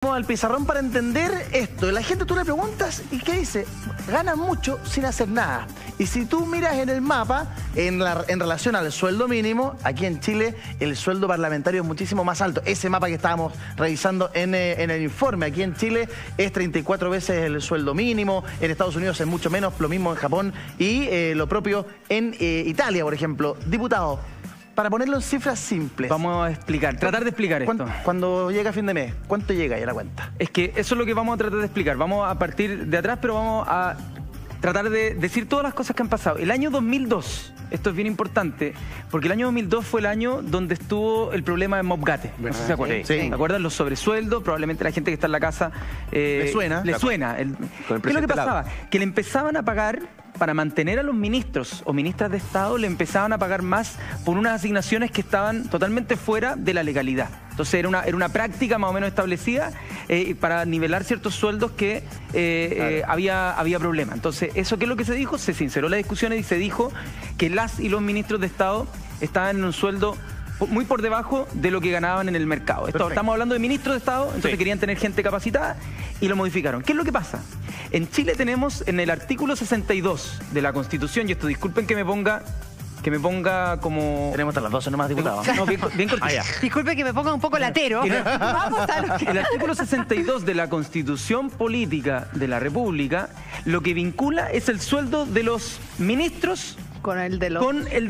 Al pizarrón para entender esto. La gente tú le preguntas y ¿qué dice? Ganan mucho sin hacer nada. Y si tú miras en el mapa, en relación al sueldo mínimo, aquí en Chile el sueldo parlamentario es muchísimo más alto. Ese mapa que estábamos revisando en el informe, aquí en Chile es 34 veces el sueldo mínimo, en Estados Unidos es mucho menos, lo mismo en Japón y lo propio en Italia, por ejemplo. Diputado, para ponerlo en cifras simples. Vamos a explicar, tratar de explicar esto. Cuando llega fin de mes, ¿cuánto llega ahí a la cuenta? Es que eso es lo que vamos a tratar de explicar. Vamos a partir de atrás, pero vamos a tratar de decir todas las cosas que han pasado. El año 2002, esto es bien importante, porque el año 2002 fue el año donde estuvo el problema de Mobgate. No sé si se acuerdan. Sí. ¿Se acuerdan? Los sobresueldos, probablemente la gente que está en la casa le suena. ¿Qué es lo que pasaba? Que le empezaban a pagar, para mantener a los ministros o ministras de Estado, le empezaban a pagar más por unas asignaciones que estaban totalmente fuera de la legalidad. Entonces era una práctica más o menos establecida para nivelar ciertos sueldos que había problema. Entonces, ¿eso qué es lo que se dijo? Se sinceró la discusión y se dijo que las y los ministros de Estado estaban en un sueldo muy por debajo de lo que ganaban en el mercado. Estamos hablando de ministros de Estado, entonces querían tener gente capacitada y lo modificaron. ¿Qué es lo que pasa? En Chile tenemos en el artículo 62 de la Constitución, y esto disculpen que me ponga como... Tenemos hasta las 12 nomás, diputado. No, bien cortito. Disculpe que me ponga un poco latero. Vamos a lo que... El artículo 62 de la Constitución Política de la República lo que vincula es el sueldo de los ministros con el de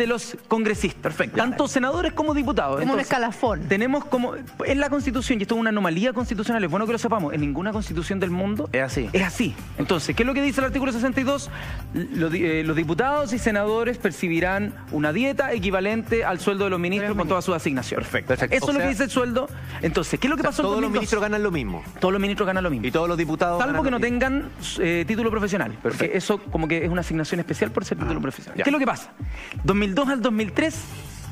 los congresistas. Perfecto. Tanto senadores como diputados. Como un escalafón. Tenemos como... En la Constitución, y esto es una anomalía constitucional, es bueno que lo sepamos, en ninguna Constitución del mundo es así. Es así. Entonces, ¿qué es lo que dice el artículo 62? Los diputados y senadores percibirán una dieta equivalente al sueldo de los ministros con todas sus asignaciones. Perfecto. Eso es lo que dice el sueldo. Entonces, ¿qué es lo que pasó en 2002? Todos los ministros ganan lo mismo. Todos los ministros ganan lo mismo. Y todos los diputados Salvo que no ganan lo mismo. tengan título profesional. Perfecto. Porque eso como que es una asignación especial por ser título profesional. ¿Qué es lo que pasa? 2002 al 2003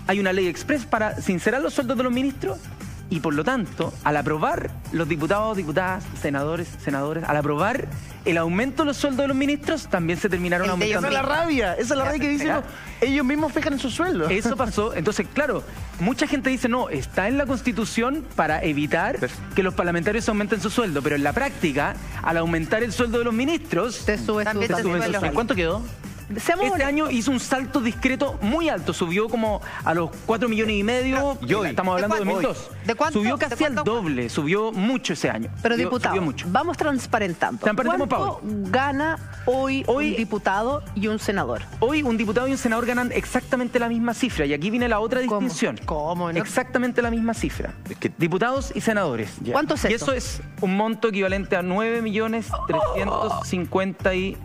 hay una ley express para sincerar los sueldos de los ministros y por lo tanto, al aprobar los diputados, diputadas, senadores, al aprobar el aumento de los sueldos de los ministros, también se terminaron aumentando. Esa es la rabia, que dicen ellos mismos fijan en su sueldo. Eso pasó, entonces claro, mucha gente dice no, está en la Constitución para evitar que los parlamentarios aumenten su sueldo, pero en la práctica, al aumentar el sueldo de los ministros, te sube su sueldo. ¿Cuánto quedó? Este año hizo un salto discreto muy alto, subió como a los 4,5 millones. Estamos hablando de 2002. ¿De cuánto? Subió casi al doble, subió mucho ese año. Pero diputado, vamos transparentando. ¿Cuánto gana hoy un diputado y un senador? Hoy un diputado y un senador ganan exactamente la misma cifra y aquí viene la otra distinción. ¿Cómo? ¿No? Exactamente la misma cifra. Diputados y senadores. ¿Cuánto es eso? Y eso es un monto equivalente a 9.359.000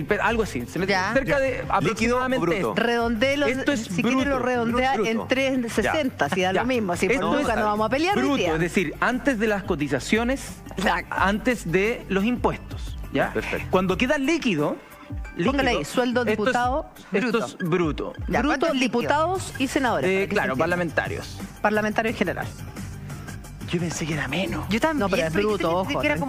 pesos, algo así. Cerca de aproximadamente. Líquido o bruto. Redondelo, esto es si bruto, quiere lo redondea bruto. en 3.60, si da lo mismo. Si por nunca nos vamos a pelear bruto, hoy día. es decir, antes de las cotizaciones, antes de los impuestos. ¿Ya? Perfecto. Cuando queda líquido. Póngale ahí, sueldo diputado Esto es bruto. Bruto, diputados y senadores. Claro, parlamentarios. Parlamentario en general. Yo pensé que era menos. Yo también. No, pero es bruto, ojo. Es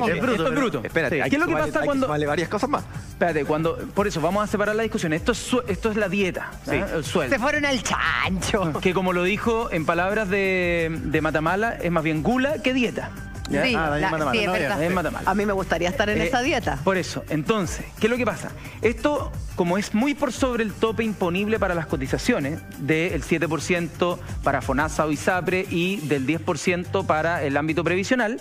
bruto. Espérate, ¿qué es lo que pasa cuando vale varias cosas más? Espérate, por eso vamos a separar la discusión. Esto es la dieta, el sueldo. Se fueron al chancho. Que como lo dijo en palabras de Matamala, es más bien gula que dieta. Sí, es verdad. A mí me gustaría estar en esa dieta. Por eso, entonces, ¿qué es lo que pasa? Esto, como es muy por sobre el tope imponible para las cotizaciones, del 7% para FONASA o ISAPRE y del 10% para el ámbito previsional,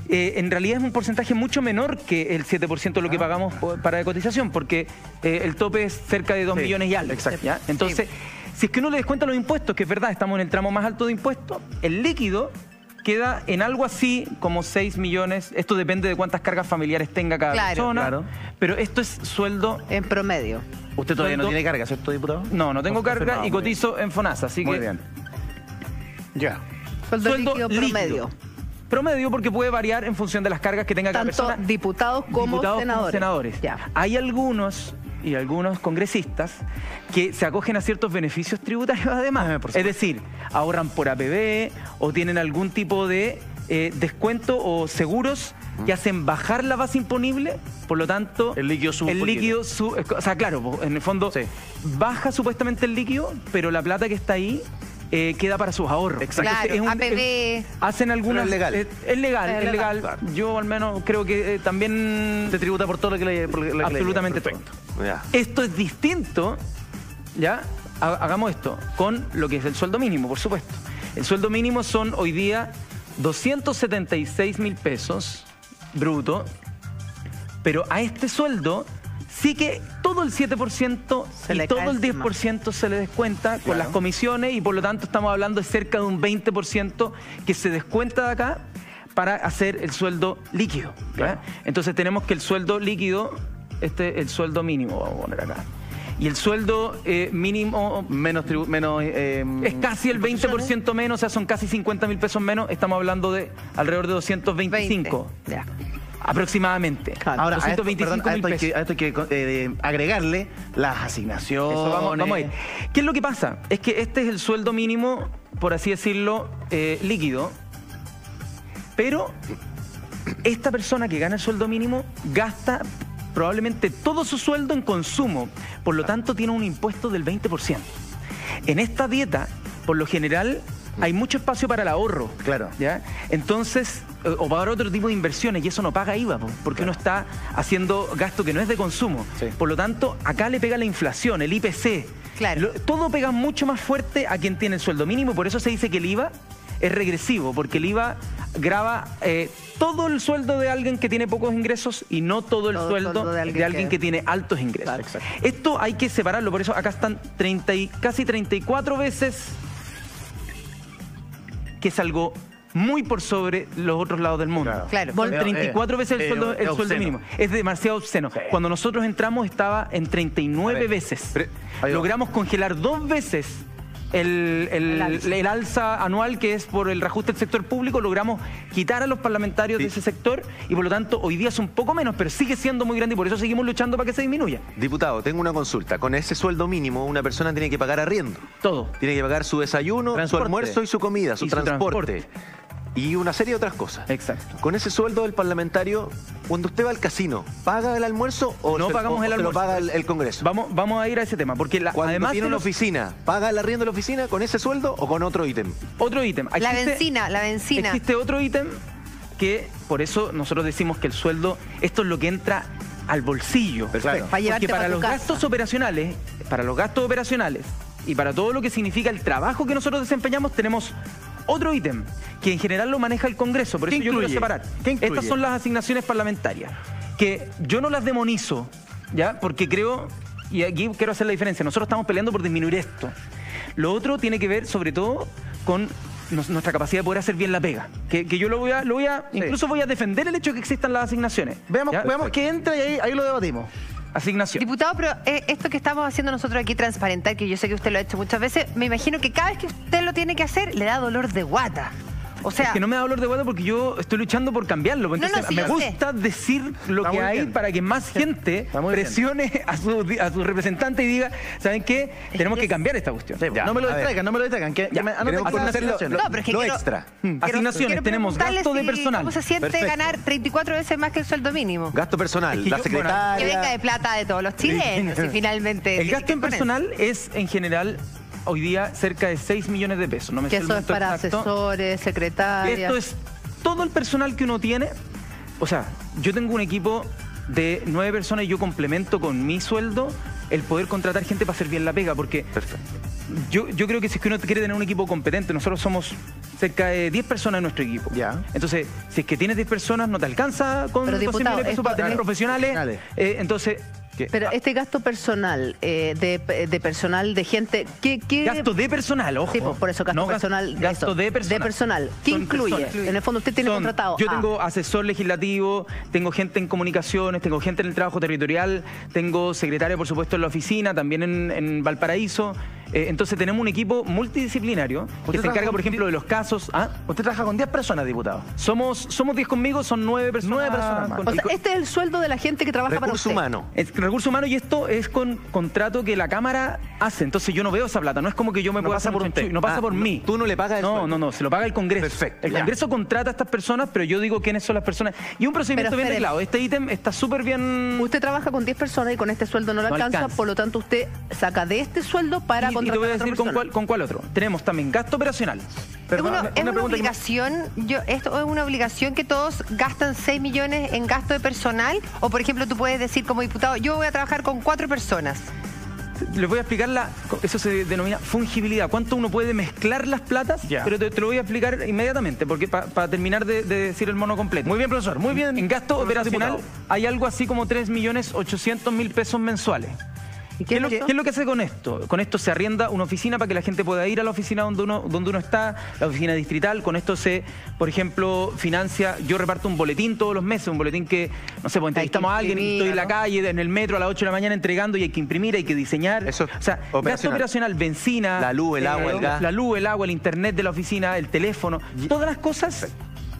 en realidad es un porcentaje mucho menor que el 7% de lo que pagamos para cotización, porque el tope es cerca de 2 millones y algo. Exacto. ¿Ya? Entonces, si es que uno le descuenta los impuestos, que es verdad, estamos en el tramo más alto de impuestos, el líquido queda en algo así como 6 millones. Esto depende de cuántas cargas familiares tenga cada persona. Claro. Pero esto es sueldo... En promedio. ¿Usted todavía no tiene carga, cierto, diputado? No tengo carga y cotizo en FONASA, así muy que... bien. Ya. Sueldo líquido promedio. Promedio porque puede variar en función de las cargas que tenga cada persona. Tanto diputados como senadores. Ya. Hay algunos congresistas que se acogen a ciertos beneficios tributarios además. Es decir, ahorran por APB o tienen algún tipo de descuento o seguros que hacen bajar la base imponible, por lo tanto... El líquido sube. O sea, claro, en el fondo baja supuestamente el líquido, pero la plata que está ahí queda para sus ahorros. Exacto. Claro, APB. Hacen algunas... Es legal. Es legal. Claro. Yo al menos creo que también... Se tributa por todo lo que le... absolutamente todo. Ya. Esto es distinto, ¿ya? Hagamos esto con lo que es el sueldo mínimo, por supuesto. El sueldo mínimo son hoy día 276.000 pesos bruto, pero a este sueldo sí que todo el 7% y todo el 10% se le descuenta con las comisiones y por lo tanto estamos hablando de cerca de un 20% que se descuenta de acá para hacer el sueldo líquido. Claro. Entonces tenemos que el sueldo líquido, el sueldo mínimo, vamos a poner acá. Y el sueldo mínimo menos es casi el 20% menos, o sea, son casi 50.000 pesos menos. Estamos hablando de alrededor de 225. Ya. Aproximadamente. Claro. Ahora, 225.000 pesos. A esto hay que agregarle las asignaciones. Eso vamos a ir. ¿Qué es lo que pasa? Es que este es el sueldo mínimo, por así decirlo, líquido. Pero esta persona que gana el sueldo mínimo gasta probablemente todo su sueldo en consumo. Por lo tanto, tiene un impuesto del 20%. En esta dieta, por lo general, hay mucho espacio para el ahorro. Claro. ¿Ya? Entonces, o para otro tipo de inversiones, y eso no paga IVA, porque uno está haciendo gasto que no es de consumo. Sí. Por lo tanto, acá le pega la inflación, el IPC. Claro. Todo pega mucho más fuerte a quien tiene el sueldo mínimo, por eso se dice que el IVA es regresivo, porque el IVA grava todo el sueldo de alguien que tiene pocos ingresos y no todo el sueldo de alguien que tiene altos ingresos. Claro, esto hay que separarlo, por eso acá están casi 34 veces, que es algo muy por sobre los otros lados del mundo. Claro. 34 veces el sueldo mínimo. Es demasiado obsceno. Sí. Cuando nosotros entramos estaba en 39 veces. Logramos congelar 2 veces el alza anual, que es por el reajuste del sector público. Logramos quitar a los parlamentarios de ese sector y por lo tanto hoy día es un poco menos, pero sigue siendo muy grande y por eso seguimos luchando para que se disminuya. Diputado, tengo una consulta. Con ese sueldo mínimo una persona tiene que pagar arriendo. Todo. Tiene que pagar su desayuno, su almuerzo y su comida, su transporte. Y una serie de otras cosas. Exacto. Con ese sueldo del parlamentario, cuando usted va al casino, ¿paga el almuerzo o no pagamos el almuerzo? ¿Lo paga el Congreso? Vamos a ir a ese tema, porque cuando además tiene una oficina, ¿paga el arriendo de la oficina con ese sueldo o con otro ítem? Otro ítem. La benzina. Existe otro ítem que, por eso nosotros decimos que el sueldo, esto es lo que entra al bolsillo. Perfecto. Porque para los gastos operacionales, y para todo lo que significa el trabajo que nosotros desempeñamos, tenemos otro ítem que en general lo maneja el Congreso, por eso yo quiero separar. Estas son las asignaciones parlamentarias, que yo no las demonizo, ¿ya? Porque creo, y aquí quiero hacer la diferencia, nosotros estamos peleando por disminuir esto. Lo otro tiene que ver sobre todo con nuestra capacidad de poder hacer bien la pega. Que yo incluso voy a defender el hecho de que existan las asignaciones. Veamos que entra y ahí lo debatimos. Asignación. Diputado, pero esto que estamos haciendo nosotros aquí, transparentar, que yo sé que usted lo ha hecho muchas veces, me imagino que cada vez que usted lo tiene que hacer, le da dolor de guata. O sea, es que no me da dolor de guata porque yo estoy luchando por cambiarlo. Entonces, me gusta decir lo que hay para que más gente presione a su representante y diga, ¿saben qué? Tenemos que cambiar esta cuestión. No me lo distraigan. Lo extra. Asignaciones, tenemos gasto de personal. ¿Cómo se siente ganar 34 veces más que el sueldo mínimo? Gasto personal, la secretaria. Que venga de plata de todos los chilenos y finalmente... El gasto en personal es, en general, hoy día cerca de 6 millones de pesos. No me sé el monto para exacto. Asesores, secretarias. Esto es todo el personal que uno tiene. O sea, yo tengo un equipo de 9 personas y yo complemento con mi sueldo el poder contratar gente para hacer bien la pega, porque yo creo que si es que uno quiere tener un equipo competente, nosotros somos cerca de 10 personas en nuestro equipo. Entonces, si es que tienes 10 personas, no te alcanza con 12 millones de pesos para tener profesionales. Entonces... Pero este gasto personal, de personal, de gente... ¿qué? Gasto de personal, ojo. Sí, por eso gasto personal. Gasto de personal. De personal. ¿Qué incluye? En el fondo usted tiene contratado... Yo tengo asesor legislativo, tengo gente en comunicaciones, tengo gente en el trabajo territorial, tengo secretaria, por supuesto, en la oficina, también en Valparaíso. Entonces tenemos un equipo multidisciplinario que se encarga, por ejemplo, de los casos. Usted trabaja con 10 personas, diputado. Somos 10 conmigo, son 9 personas. 9 personas más. O sea, este es el sueldo de la gente que trabaja para usted. Recurso humano, y esto es con contrato que la Cámara hace. Entonces yo no veo esa plata. No es como que yo me pueda hacer por usted. No pasa por mí. Tú no le pagas el sueldo. No, se lo paga el Congreso. Perfecto. El Congreso contrata a estas personas, pero yo digo quiénes son las personas. Y un procedimiento bien arreglado. Este ítem está súper bien... Usted trabaja con 10 personas y con este sueldo no le alcanza, por lo tanto usted saca de este sueldo para te voy a decir con cuál otro. Tenemos también gasto operacional. Es una obligación, esto es una obligación que todos gastan 6 millones en gasto de personal, o por ejemplo tú puedes decir como diputado, yo voy a trabajar con 4 personas. Les voy a explicar, eso se denomina fungibilidad. ¿Cuánto uno puede mezclar las platas? Pero te lo voy a explicar inmediatamente, porque para terminar de decir el mono completo. Muy bien, profesor, muy bien. En gasto operacional hay algo así como 3.800.000 pesos mensuales. ¿Qué es lo que hace con esto? Con esto se arrienda una oficina para que la gente pueda ir a la oficina donde uno está, la oficina distrital. Con esto se, por ejemplo, financia. Yo reparto un boletín todos los meses, un boletín que, no sé, pues entrevistamos a alguien y estoy en la calle, en el metro a las 8 de la mañana entregando y hay que imprimir, hay que diseñar. Eso, o sea, gasto operacional, benzina, la luz, el agua, el gas. La luz, el agua, el internet de la oficina, el teléfono, todas las cosas,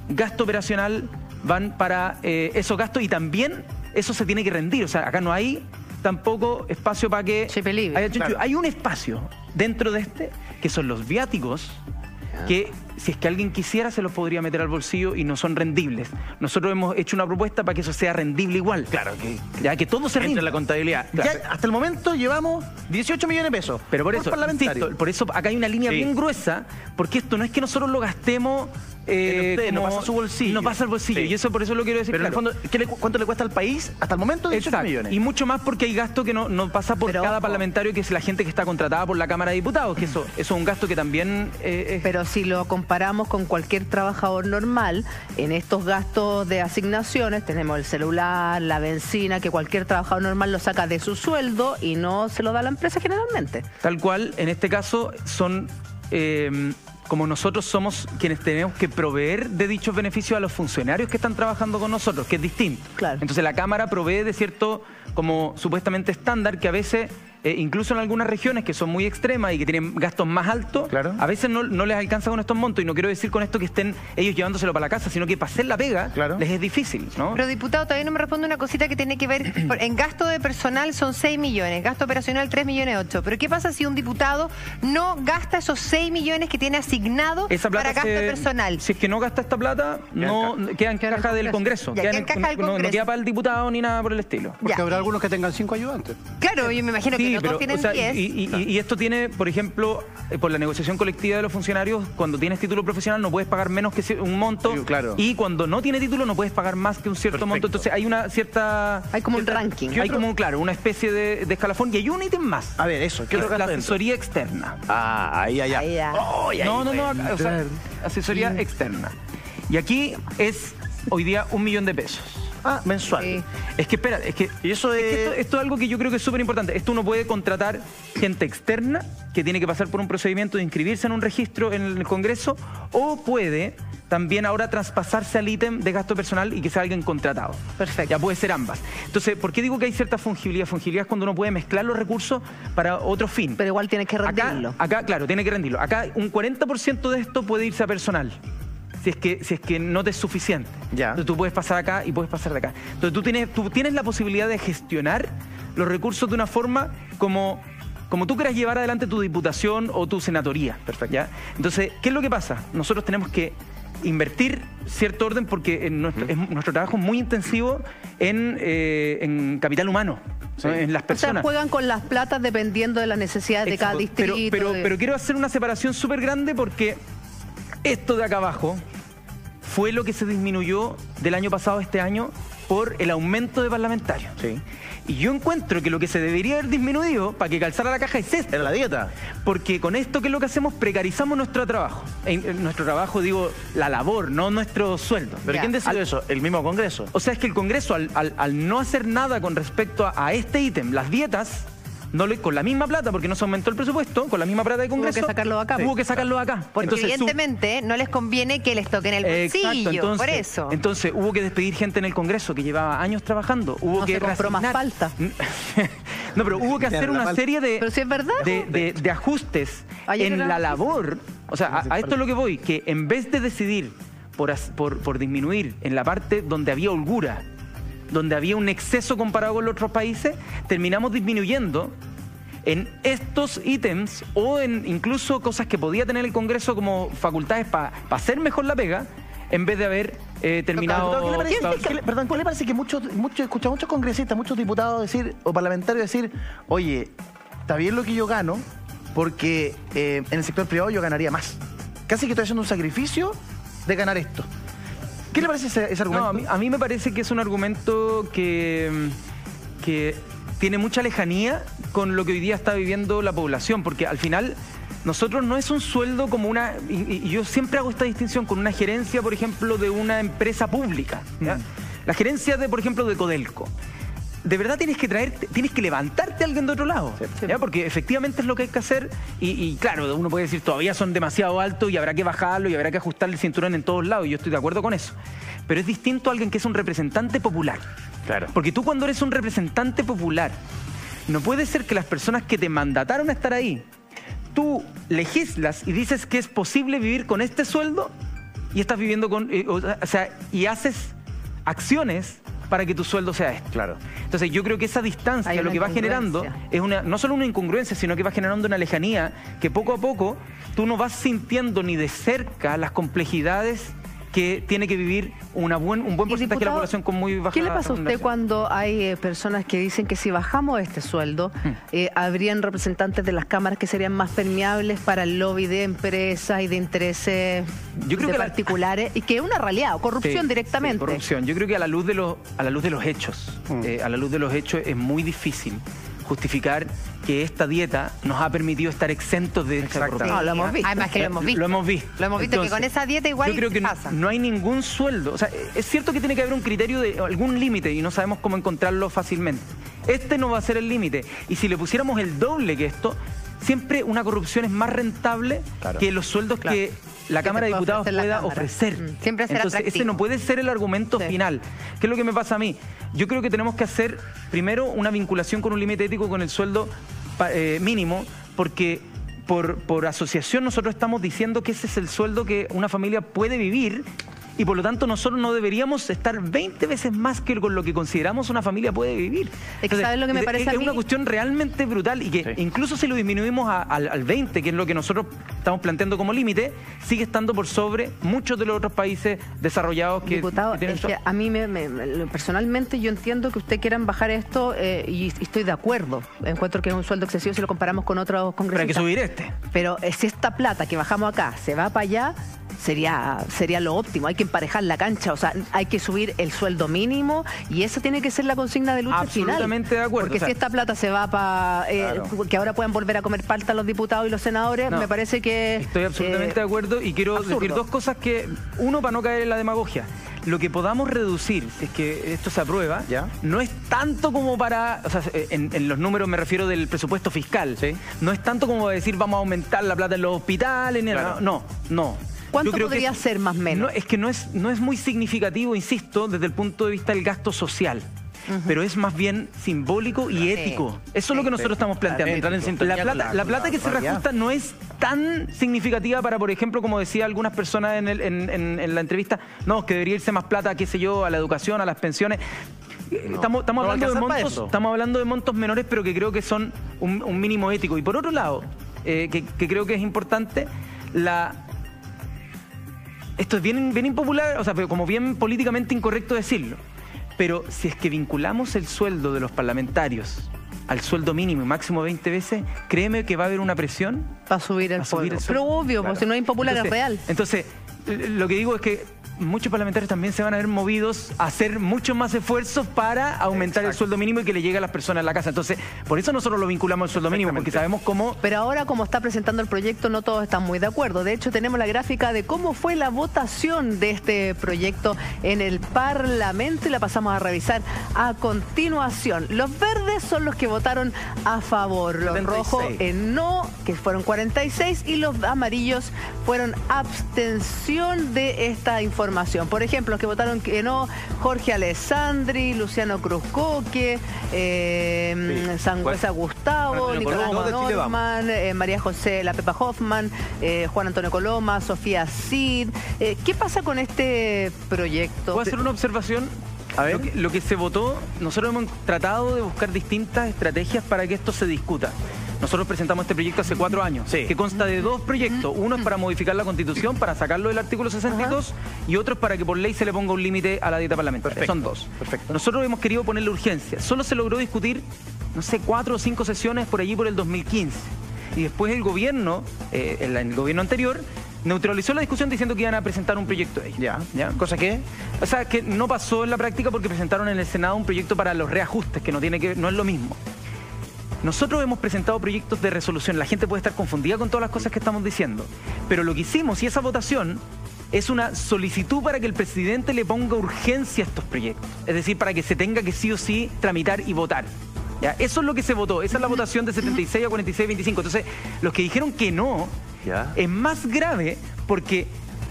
gasto operacional van para esos gastos y también eso se tiene que rendir. O sea, acá no hay tampoco espacio para que hay un espacio dentro de que son los viáticos, que si es que alguien quisiera se los podría meter al bolsillo y no son rendibles. Nosotros hemos hecho una propuesta para que eso sea rendible igual. Claro, que todo se rinda en la contabilidad. Claro. Ya, hasta el momento llevamos 18 millones de pesos. Pero por eso acá hay una línea bien gruesa, porque esto no es que nosotros lo gastemos no pasa a su bolsillo. No pasa al bolsillo. Y eso por eso lo quiero decir. Pero en el fondo, ¿cuánto le cuesta al país? Hasta el momento 18 millones. Y mucho más porque hay gasto que no pasa por cada parlamentario, que es la gente que está contratada por la Cámara de Diputados, que eso es un gasto que también Pero si lo comparamos con cualquier trabajador normal, en estos gastos de asignaciones tenemos el celular, la benzina, que cualquier trabajador normal lo saca de su sueldo y no se lo da a la empresa generalmente. Tal cual, en este caso son... como nosotros somos quienes tenemos que proveer de dichos beneficios a los funcionarios que están trabajando con nosotros, que es distinto. Claro. Entonces la Cámara provee de cierto, como supuestamente estándar, que a veces, incluso en algunas regiones que son muy extremas y que tienen gastos más altos, a veces no les alcanza con estos montos. Y no quiero decir con esto que estén ellos llevándoselo para la casa, sino que para hacer la pega les es difícil, ¿no? Pero diputado, todavía no me responde una cosita que tiene que ver, en gasto de personal son 6 millones, gasto operacional 3 millones 8. Pero ¿qué pasa si un diputado no gasta esos 6 millones que tiene asignado para gasto personal? Si es que no gasta esta plata, queda en caja del Congreso. No queda para el diputado ni nada por el estilo. Porque habrá algunos que tengan 5 ayudantes. Claro, yo me imagino que no todos tienen 10. Y esto tiene, por ejemplo, por la negociación colectiva de los funcionarios, cuando tienes título profesional no puedes pagar menos que un monto. Y cuando no tiene título no puedes pagar más que un cierto monto. Entonces hay una cierta... Hay como un ranking. Hay como, una especie de escalafón. Y hay un ítem más. A ver, eso. La asesoría externa. Ahí. O sea, asesoría externa. Y aquí es hoy día 1 millón de pesos. Mensual. Sí. Es que espera, y eso esto es algo que yo creo que es súper importante. Esto uno puede contratar gente externa que tiene que pasar por un procedimiento de inscribirse en un registro en el Congreso, o puede también ahora traspasarse al ítem de gasto personal y que sea alguien contratado. Perfecto. Ya puede ser ambas. Entonces, ¿por qué digo que hay cierta fungibilidad? Fungibilidad es cuando uno puede mezclar los recursos para otro fin. Pero igual tienes que rendirlo. Acá, claro, tiene que rendirlo. Acá un 40% de esto puede irse a personal. Si es que no te es suficiente. Entonces tú puedes pasar acá y puedes pasar de acá. Entonces tú tienes la posibilidad de gestionar los recursos de una forma como tú quieras llevar adelante tu diputación o tu senatoría. Perfecto. ¿Ya? Entonces, ¿qué es lo que pasa? Nosotros tenemos que invertir cierto orden porque nuestro trabajo es muy intensivo en capital humano. En las personas. O sea, juegan con las platas dependiendo de las necesidades de cada distrito. Pero quiero hacer una separación súper grande porque esto de acá abajo fue lo que se disminuyó del año pasado a este año por el aumento de parlamentarios. Y yo encuentro que lo que se debería haber disminuido para que calzara la caja es esto. Era la dieta. Porque con esto, ¿qué es lo que hacemos? Precarizamos nuestro trabajo. Nuestro trabajo, digo, la labor, no nuestro sueldo. ¿Pero quién decidió eso? ¿El mismo Congreso? O sea, es que el Congreso, al no hacer nada con respecto a este ítem, las dietas, con la misma plata, porque no se aumentó el presupuesto, con la misma plata de Congreso, hubo que sacarlo de acá. Porque entonces, evidentemente no les conviene que les toquen el bolsillo. Exacto, por eso. Entonces hubo que despedir gente en el Congreso que llevaba años trabajando. Hubo que compró más falta. No, pero hubo que hacer una serie de, pero si es verdad, de ajustes en la labor. O sea, a esto es lo que voy, que en vez de decidir por disminuir en la parte donde había holgura, donde había un exceso comparado con los otros países, terminamos disminuyendo en estos ítems o en incluso cosas que podía tener el Congreso como facultades para hacer mejor la pega, en vez de haber terminado... ¿Qué le parece que escucha muchos congresistas, muchos diputados decir, o parlamentarios decir, oye, está bien lo que yo gano, porque en el sector privado yo ganaría más. Casi que estoy haciendo un sacrificio de ganar esto. ¿Qué le parece ese argumento? No, a mí me parece que es un argumento que tiene mucha lejanía con lo que hoy día está viviendo la población, porque al final nosotros no es un sueldo como una... Y yo siempre hago esta distinción con una gerencia, por ejemplo, de una empresa pública, ¿ya? La gerencia, por ejemplo, de Codelco. De verdad tienes que levantarte a alguien de otro lado, ¿ya? Porque efectivamente es lo que hay que hacer y claro, uno puede decir todavía son demasiado altos y habrá que bajarlo y habrá que ajustar el cinturón en todos lados y yo estoy de acuerdo con eso. Pero es distinto a alguien que es un representante popular. Claro. Porque tú cuando eres un representante popular, no puede ser que las personas que te mandataron a estar ahí, tú legislas y dices que es posible vivir con este sueldo y estás viviendo con... y haces acciones para que tu sueldo sea este. Claro. Entonces yo creo que esa distancia lo que va generando es no solo una incongruencia, sino que va generando una lejanía que poco a poco tú no vas sintiendo ni de cerca las complejidades que tiene que vivir un buen porcentaje de la población con muy baja... ¿Qué le pasa a usted cuando hay personas que dicen que si bajamos este sueldo, habrían representantes de las cámaras que serían más permeables para el lobby de empresas y de intereses particulares? Y que es una realidad, corrupción directamente. Sí, corrupción. Yo creo que a la luz de los hechos, es muy difícil justificar que esta dieta nos ha permitido estar exentos de esta corrupción. No, lo hemos visto. Además que lo hemos visto. Lo hemos visto. Lo hemos visto. Entonces, que con esa dieta igual yo creo que pasa. No hay ningún sueldo. O sea, es cierto que tiene que haber un criterio de algún límite y no sabemos cómo encontrarlo fácilmente. Este no va a ser el límite. Y si le pusiéramos el doble que esto, siempre una corrupción es más rentable que los sueldos que la Cámara de Diputados pueda ofrecer. Siempre será Entonces, atractivo. ese no puede ser el argumento final. ¿Qué es lo que me pasa a mí? Yo creo que tenemos que hacer, primero, una vinculación con un límite ético con el sueldo mínimo, porque por asociación nosotros estamos diciendo que ese es el sueldo que una familia puede vivir y por lo tanto nosotros no deberíamos estar 20 veces más que con lo que consideramos una familia puede vivir. Entonces, ¿sabes lo que me parece a mí? Es una cuestión realmente brutal y que incluso si lo disminuimos al 20, que es lo que nosotros estamos planteando como límite, sigue estando por sobre muchos de los otros países desarrollados que... Diputado, que tienen es que a mí personalmente yo entiendo que usted quieran bajar esto y estoy de acuerdo. Encuentro que es un sueldo excesivo si lo comparamos con otros congresistas. Pero hay que subir este. Pero si esta plata que bajamos acá se va para allá, sería lo óptimo. Hay que emparejar la cancha, o sea, hay que subir el sueldo mínimo y esa tiene que ser la consigna de lucha final. Absolutamente de acuerdo. Porque si esta plata se va para que ahora puedan volver a comer palta los diputados y los senadores, me parece que... Estoy absolutamente de acuerdo y quiero decir dos cosas que... Uno, para no caer en la demagogia. Lo que podamos reducir, si es que esto se aprueba, no es tanto como para... O sea, en los números me refiero del presupuesto fiscal. No es tanto como decir vamos a aumentar la plata en los hospitales. No. ¿Cuánto podría ser más o menos? No, es que no es muy significativo, insisto, desde el punto de vista del gasto social. Pero es más bien simbólico y ético. Eso es lo que nosotros estamos planteando. La plata que se reajusta no es tan significativa para, por ejemplo, como decía algunas personas en la entrevista, no, que debería irse más plata, qué sé yo, a la educación, a las pensiones. Estamos hablando de montos menores, pero que creo que son un mínimo ético. Y por otro lado, que creo que es importante, esto es bien impopular, o sea, como bien políticamente incorrecto decirlo. Pero si es que vinculamos el sueldo de los parlamentarios al sueldo mínimo y máximo 20 veces, créeme que va a haber una presión para subir el sueldo. Pero obvio, porque si no es impopular, es real. Entonces, lo que digo es que muchos parlamentarios también se van a ver movidos a hacer muchos más esfuerzos para aumentar el sueldo mínimo y que le llegue a las personas a la casa. Entonces, por eso nosotros lo vinculamos al sueldo mínimo, porque sabemos cómo... Pero ahora, como está presentando el proyecto, no todos están muy de acuerdo. De hecho, tenemos la gráfica de cómo fue la votación de este proyecto en el Parlamento y la pasamos a revisar a continuación. Los verdes son los que votaron a favor, los 76. Rojos en no, que fueron 46, y los amarillos fueron abstención de esta información. Por ejemplo, los que votaron que no: Jorge Alessandri, Luciano Cruzcoque, Sangüesa Gustavo, Nicolás Norman, María José La Pepa Hoffman, Juan Antonio Coloma, Sofía Cid. ¿Qué pasa con este proyecto? ¿Puedo hacer una observación? A ver. Lo que se votó, nosotros hemos tratado de buscar distintas estrategias para que esto se discuta. Nosotros presentamos este proyecto hace 4 años, que consta de 2 proyectos. Uno es para modificar la Constitución, para sacarlo del artículo 62, y otro es para que por ley se le ponga un límite a la dieta parlamentaria. Son 2. Perfecto. Nosotros hemos querido ponerle urgencia. Solo se logró discutir, no sé, 4 o 5 sesiones por allí por el 2015. y después el gobierno, el gobierno anterior, neutralizó la discusión diciendo que iban a presentar un proyecto de ellos. ¿Ya? ¿Cosa qué? O sea, que no pasó en la práctica porque presentaron en el Senado un proyecto para los reajustes, que no es lo mismo. Nosotros hemos presentado proyectos de resolución. La gente puede estar confundida con todas las cosas que estamos diciendo. Pero lo que hicimos, y esa votación, es una solicitud para que el presidente le ponga urgencia a estos proyectos. Es decir, para que se tenga que sí o sí tramitar y votar. ¿Ya? Eso es lo que se votó. Esa es la votación de 76 a 46, 25. Entonces, los que dijeron que no, es más grave porque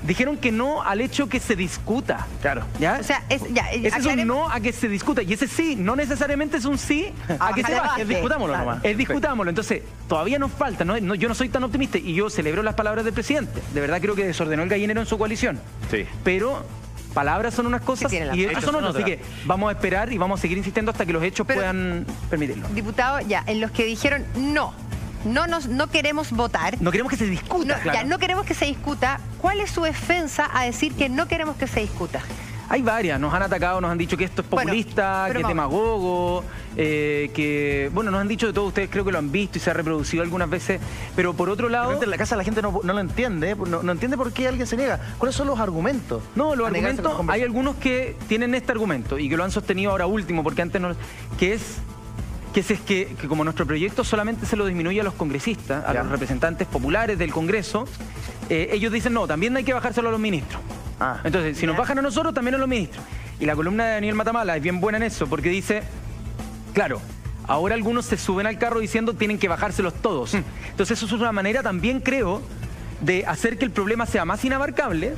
dijeron que no al hecho que se discuta. Claro. ¿Ya? O sea, ese es un no a que se discuta. Y ese sí, no necesariamente es un sí a que se baje. Discutámoslo nomás. Discutámoslo. Entonces, todavía nos falta. Yo no soy tan optimista y yo celebro las palabras del presidente. De verdad creo que desordenó el gallinero en su coalición. Sí. Pero palabras son unas cosas y hechos son otras. Así que vamos a esperar y vamos a seguir insistiendo hasta que los hechos puedan permitirlo. Diputado, en los que dijeron no queremos votar. No queremos que se discuta. No queremos que se discuta. ¿Cuál es su defensa a decir que no queremos que se discuta? Hay varias, nos han atacado, nos han dicho que esto es populista, que es demagogo, nos han dicho de todo, ustedes creo que lo han visto y se ha reproducido algunas veces, pero por otro lado... En la casa la gente no lo entiende, no entiende por qué alguien se niega. ¿Cuáles son los argumentos? No, los argumentos, hay algunos que tienen este argumento y que lo han sostenido ahora último, porque antes no... que como nuestro proyecto solamente se lo disminuye a los congresistas, a los representantes populares del Congreso, ellos dicen no, también hay que bajárselo a los ministros. Entonces, si nos bajan a nosotros, también a los ministros. Y la columna de Daniel Matamala es bien buena en eso, porque dice, claro, ahora algunos se suben al carro diciendo tienen que bajárselos todos. Entonces eso es una manera también, creo, de hacer que el problema sea más inabarcable,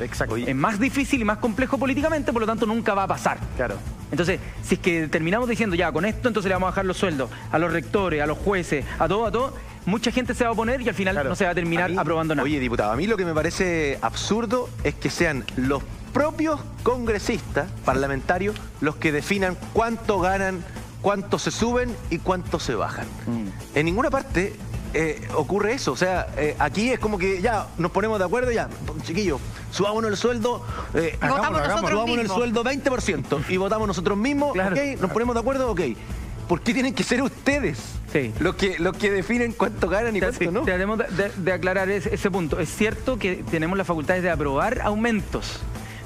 es más difícil y más complejo políticamente, por lo tanto nunca va a pasar. Claro. Entonces, si es que terminamos diciendo ya, con esto entonces le vamos a bajar los sueldos a los rectores, a los jueces, a todo, mucha gente se va a oponer y al final no se va a terminar aprobando nada. Oye, diputado, a mí lo que me parece absurdo es que sean los propios congresistas parlamentarios los que definan cuánto ganan, cuánto se suben y cuánto se bajan. En ninguna parte ocurre eso. O sea, aquí es como que ya nos ponemos de acuerdo, ya, chiquillos, subámonos el sueldo, subámonos el sueldo 20% y votamos nosotros mismos, nos ponemos de acuerdo, ¿por qué tienen que ser ustedes los que definen cuánto ganan y cuánto no? Tratemos de aclarar ese punto. Es cierto que tenemos las facultades de aprobar aumentos,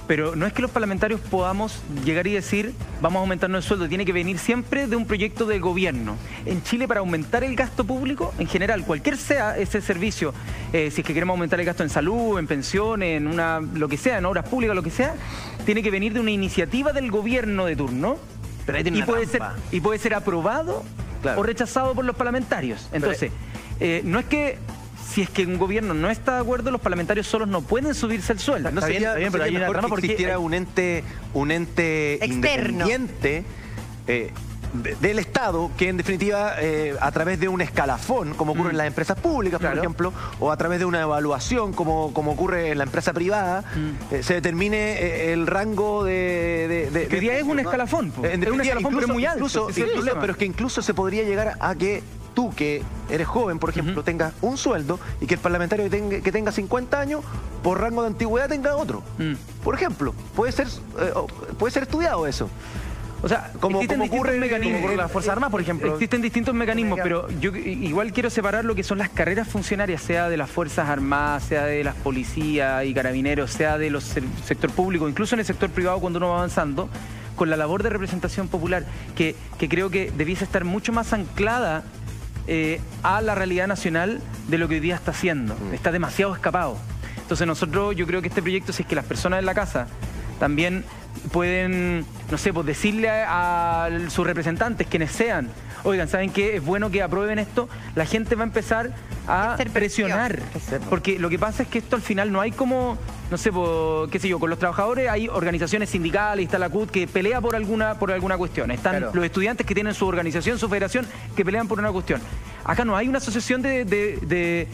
pero no es que los parlamentarios podamos llegar y decir vamos a aumentarnos el sueldo, tiene que venir siempre de un proyecto del gobierno. En Chile, para aumentar el gasto público, en general, cualquier sea ese servicio, si es que queremos aumentar el gasto en salud, en pensiones, lo que sea, en obras públicas, lo que sea, tiene que venir de una iniciativa del gobierno de turno. Pero ahí tiene y puede ser aprobado o rechazado por los parlamentarios. Entonces, no es que si es que un gobierno no está de acuerdo, los parlamentarios solos no pueden subirse el sueldo. No sería bien, pero hay una trama porque existiera un ente externo, independiente del Estado que en definitiva a través de un escalafón, como ocurre en las empresas públicas, por ejemplo, o a través de una evaluación como ocurre en la empresa privada, se determine el rango de que hoy día es un escalafón. Es un escalafón, pero muy alto. Pero es que incluso se podría llegar a que tú, que eres joven, por ejemplo, tengas un sueldo y que el parlamentario que tenga 50 años, por rango de antigüedad tenga otro. Por ejemplo, puede ser estudiado eso. O sea, como ocurre mecanismos por las Fuerzas Armadas, por ejemplo. Existen distintos mecanismos, pero yo igual quiero separar lo que son las carreras funcionarias, sea de las Fuerzas Armadas, sea de las policías y carabineros, sea de los sector público, incluso en el sector privado cuando uno va avanzando, con la labor de representación popular, que creo que debiese estar mucho más anclada a la realidad nacional de lo que hoy día está haciendo. Está demasiado escapado. Entonces nosotros, yo creo que este proyecto, si es que las personas en la casa también pueden, no sé, pues decirle a sus representantes, quienes sean, oigan, ¿saben qué? Es bueno que aprueben esto. La gente va a empezar a presionar. Porque lo que pasa es que esto al final no hay como, no sé, pues, qué sé yo, con los trabajadores hay organizaciones sindicales, está la CUT que pelea por alguna cuestión. Están los estudiantes que tienen su organización, su federación, que pelean por una cuestión. Acá no hay una asociación de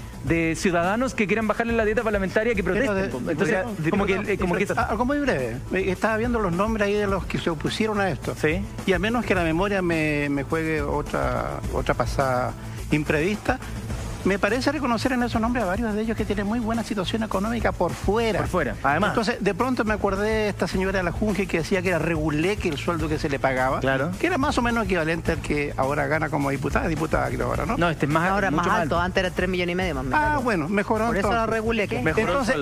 ciudadanos que quieran bajarle la dieta parlamentaria que protesten. Entonces, algo muy breve. Estaba viendo los nombres ahí de los que se opusieron a esto. Sí. Y a menos que la memoria me juegue otra pasada imprevista, Me parece reconocer en esos nombres a varios de ellos que tienen muy buena situación económica por fuera. Por fuera. Además. Entonces, de pronto me acordé de esta señora de la Junge que decía que era reguleque el sueldo que se le pagaba. Claro. Que era más o menos equivalente al que ahora gana como diputada creo ahora, ¿no? No, este es más, ahora mucho más alto. Antes era 3,5 millones más. Ah, bueno, mejoró. Por eso era reguleque. Entonces,